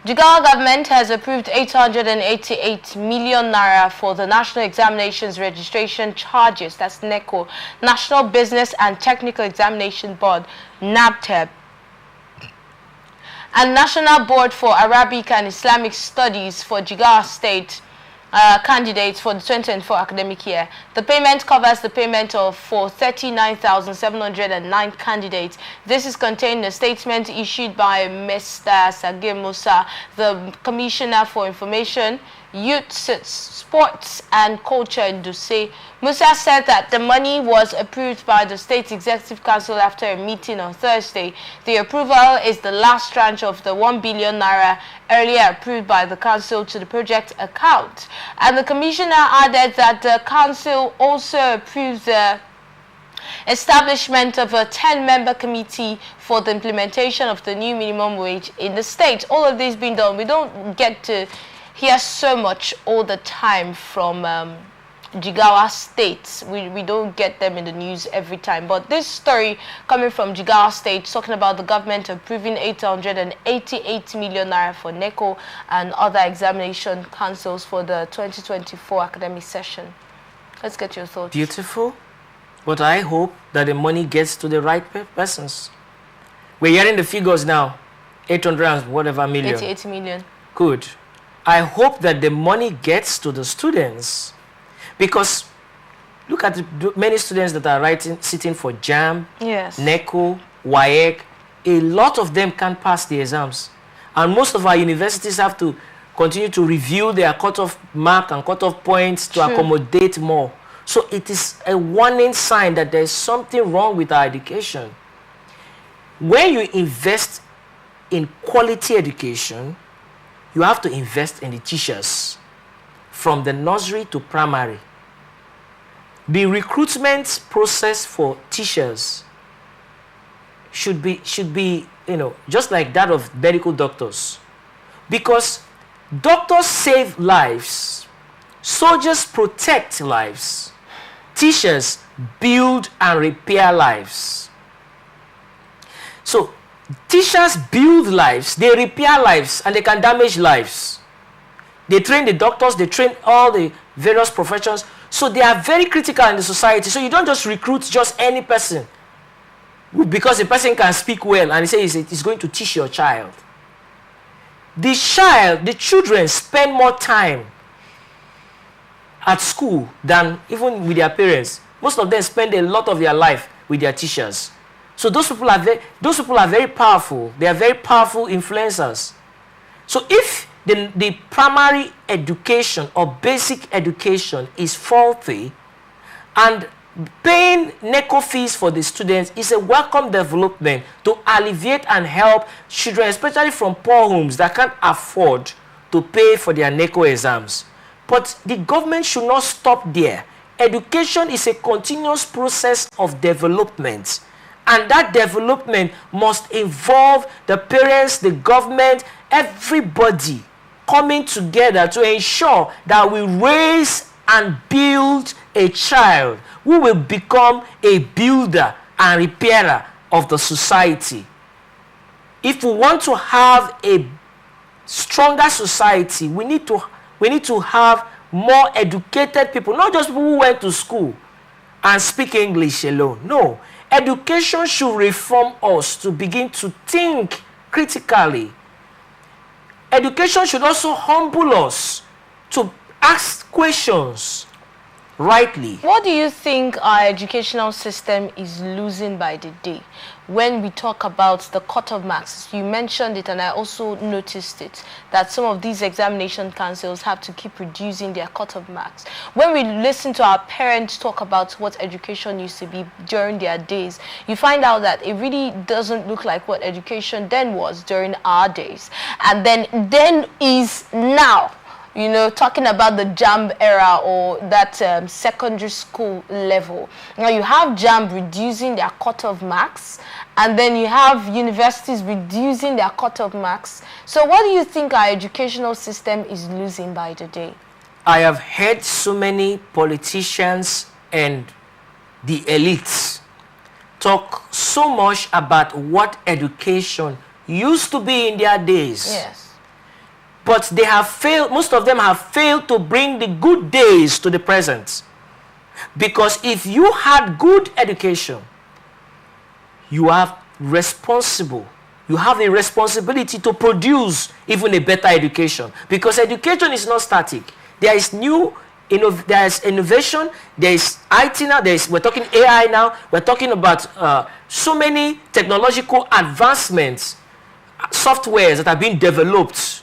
Jigawa Government has approved 888 million naira for the National Examinations Registration Charges, that's NECO, National Business and Technical Examination Board, NABTEB, and National Board for Arabic and Islamic Studies for Jigawa State candidates for the 2024 academic year. The payment covers the payment for 39,709 candidates. This is contained in a statement issued by Mr. Sage Musa, the Commissioner for Information, Youth, Sports and Culture in Duse. Musa said that the money was approved by the State Executive Council after a meeting on Thursday. The approval is the last tranche of the 1 billion naira earlier approved by the Council to the project account. And the Commissioner added that the Council also approved the establishment of a 10-member committee for the implementation of the new minimum wage in the state. All of this being done, we don't get to hear so much all the time from Jigawa State. We don't get them in the news every time. But this story coming from Jigawa State talking about the government approving 888 million naira for NECO and other examination councils for the 2024 academic session. Let's get your thoughts. Beautiful. But I hope that the money gets to the right persons. We're hearing the figures now. 800 and whatever million. 88 million. Good. I hope that the money gets to the students, because look at the many students that are sitting for JAM, yes, NECO, WAEC. A lot of them can't pass the exams. And most of our universities have to continue to review their cutoff mark and cutoff points to accommodate more. So it is a warning sign that there is something wrong with our education. When you invest in quality education, you have to invest in the teachers from the nursery to primary. The recruitment process for teachers should be, just like that of medical doctors. Because doctors save lives, soldiers protect lives, teachers build and repair lives. So teachers build lives, they repair lives, and they can damage lives. They train the doctors, they train all the various professions. So they are very critical in the society. So you don't just recruit just any person because the person can speak well and he says he's going to teach your child. The children spend more time at school than even with their parents. Most of them spend a lot of their life with their teachers. So those people are very powerful. They are very powerful influencers. So if the primary education or basic education is faulty, and paying NECO fees for the students is a welcome development to alleviate and help children, especially from poor homes that can't afford to pay for their NECO exams. But the government should not stop there. Education is a continuous process of development. And that development must involve the parents, the government, everybody coming together to ensure that we raise and build a child who will become a builder and repairer of the society. If we want to have a stronger society, we need to have more educated people, not just people who went to school and speak English alone. No. Education should reform us to begin to think critically. Education should also humble us to ask questions rightly. What do you think our educational system is losing by the day? When we talk about the cut-off marks, you mentioned it and I also noticed it, that some of these examination councils have to keep reducing their cut-off marks. When we listen to our parents talk about what education used to be during their days, you find out that it really doesn't look like what education then was during our days. And then is now. Talking about the JAMB era or that secondary school level. Now you have JAMB reducing their cut-off marks, and then you have universities reducing their cut-off marks. So what do you think our educational system is losing by the day? I have heard so many politicians and the elites talk so much about what education used to be in their days. Yes. But they have failed, most of them have failed to bring the good days to the present. Because if you had good education, you have a responsibility to produce even a better education. Because education is not static. There is there is innovation, there is IT now, we're talking AI now, we're talking about so many technological advancements, softwares that are being developed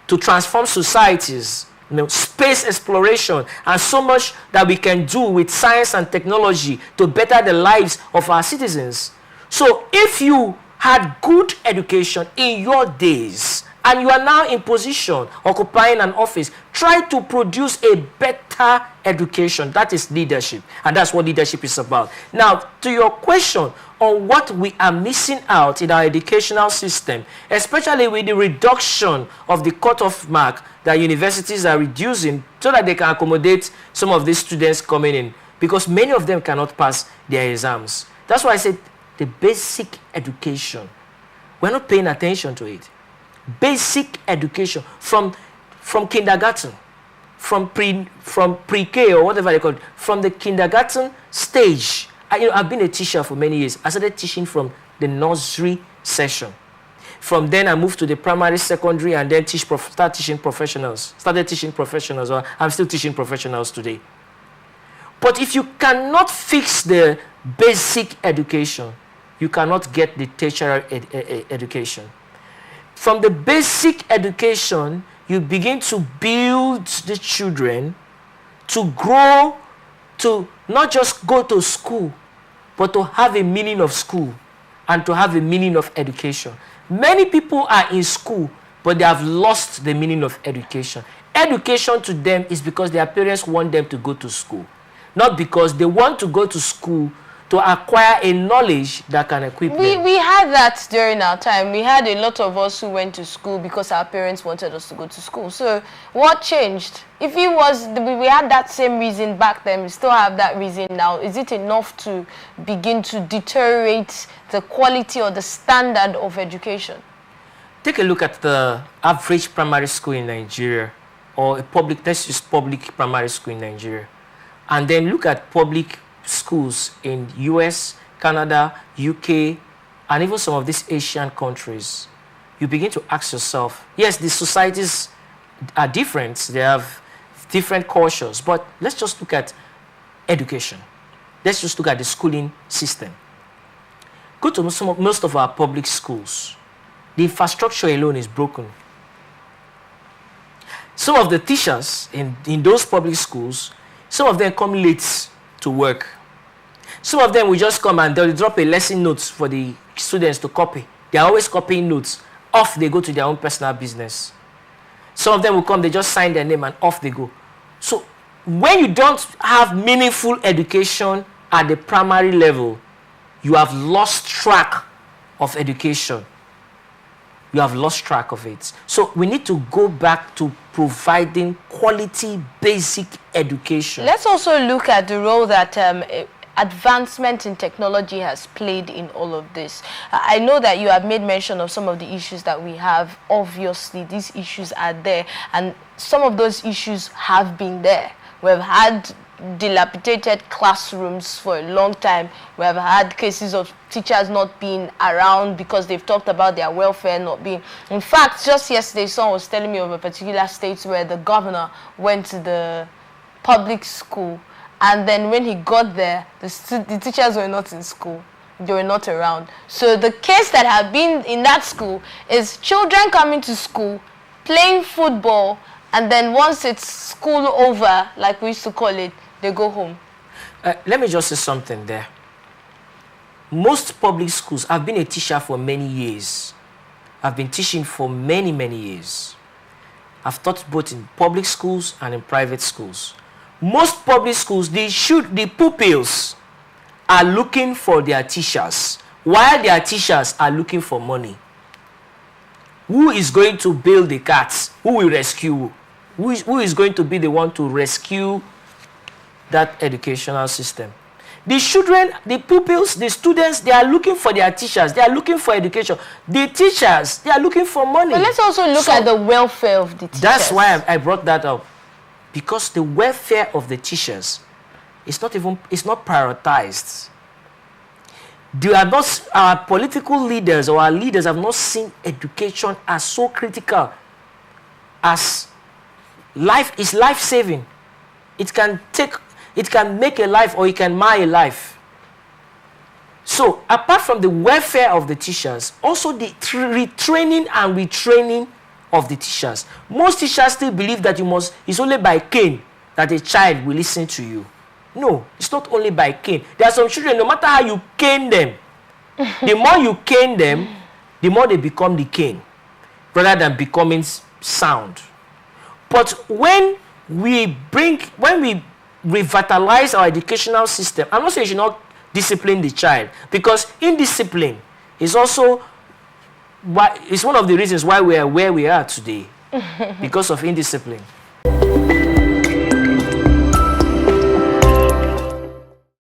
to transform societies, space exploration, and so much that we can do with science and technology to better the lives of our citizens. So if you had good education in your days, and you are now in position, occupying an office, try to produce a better education. That is leadership, and that's what leadership is about. Now, to your question on what we are missing out in our educational system, especially with the reduction of the cutoff mark that universities are reducing so that they can accommodate some of these students coming in, because many of them cannot pass their exams. That's why I said the basic education. We're not paying attention to it. Basic education from kindergarten, from pre-K or whatever they call it, from the kindergarten stage. I've been a teacher for many years. I started teaching from the nursery session. From then I moved to the primary, secondary, and then started teaching professionals. Or I'm still teaching professionals today. But if you cannot fix the basic education, you cannot get the tertiary education. From the basic education, you begin to build the children to grow, to not just go to school, but to have a meaning of school and to have a meaning of education. Many people are in school, but they have lost the meaning of education. Education to them is because their parents want them to go to school, not because they want to go to school to acquire a knowledge that can equip them. We had that during our time. We had a lot of us who went to school because our parents wanted us to go to school. So what changed? If we had that same reason back then, we still have that reason now, is it enough to begin to deteriorate the quality or the standard of education? Take a look at the average primary school in Nigeria, or let's use public primary school in Nigeria, and then look at public schools in US, Canada, UK, and even some of these Asian countries. You begin to ask yourself, yes, the societies are different, they have different cultures, but let's just look at education. Let's just look at the schooling system. Go to most of our public schools. The infrastructure alone is broken. Some of the teachers in those public schools, some of them come late to work. Some of them will just come and they'll drop a lesson notes for the students to copy. They're always copying notes. Off they go to their own personal business. Some of them will come, they just sign their name and off they go. So when you don't have meaningful education at the primary level, you have lost track of education. You have lost track of it. So we need to go back to providing quality basic education. Let's also look at the role that advancement in technology has played in all of this. I know that you have made mention of some of the issues that we have. Obviously, these issues are there, and some of those issues have been there. We've had dilapidated classrooms for a long time. We have had cases of teachers not being around because they've talked about their welfare not being. In fact, just yesterday, someone was telling me of a particular state where the governor went to the public school, and then when he got there, the teachers were not in school. They were not around. So the case that had been in that school is children coming to school, playing football, and then once it's school over, like we used to call it, they go home. Let me just say something there. Most public schools, I've been a teacher for many years. I've been teaching for many, many years. I've taught both in public schools and in private schools. Most public schools, the pupils are looking for their teachers, while their teachers are looking for money. Who is going to bail the cats? Who will rescue? Who is going to be the one to rescue that educational system? The children, the pupils, the students, they are looking for their teachers. They are looking for education. The teachers, they are looking for money. But let's also look at the welfare of the teachers. That's why I brought that up. Because the welfare of the teachers is not prioritized. They are not, our political leaders or our leaders have not seen education as so critical as life-saving. It can make a life or it can mar a life. So apart from the welfare of the teachers, also the retraining and retraining of the teachers. Most teachers still believe that it's only by cane that a child will listen to you. No, it's not only by cane. There are some children, no matter how you cane them, the more you cane them, the more they become the cane, rather than becoming sound. But when we revitalize our educational system, I'm not saying you should not discipline the child, because indiscipline is also it's one of the reasons why we are where we are today, because of indiscipline.